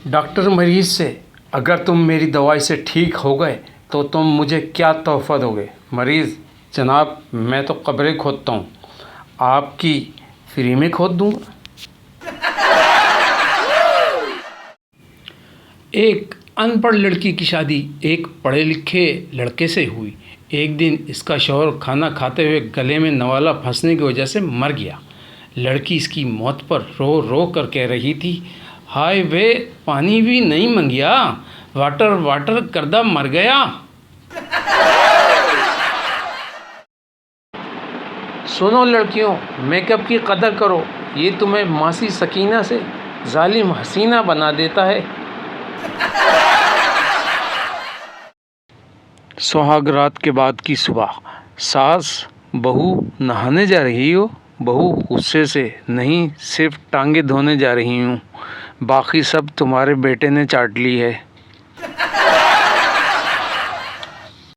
Doctor मरीज से, अगर तुम मेरी दवाई से ठीक हो गए तो तुम मुझे क्या तोहफा दोगे? मरीज: जनाब, मैं तो कब्रें खोदता हूँ, आपकी फ्री में खोद दूँगा। एक अनपढ़ लड़की की शादी एक पढ़े लिखे लड़के से हुई। एक दिन इसका शौहर खाना खाते हुए गले में नवाला फंसने की वजह से मर गया। लड़की इसकी मौत पर रो रो कर कह रही थी, हाय वे, पानी भी नहीं मंगिया, वाटर वाटर करदा मर गया। सुनो लड़कियों, मेकअप की कदर करो, ये तुम्हें मासी सकीना से जालिम हसीना बना देता है। सुहाग रात के बाद की सुबह। सास: बहू नहाने जा रही हो? बहू गुस्से से: नहीं, सिर्फ टांगे धोने जा रही हूँ, बाकी सब तुम्हारे बेटे ने चाट ली है।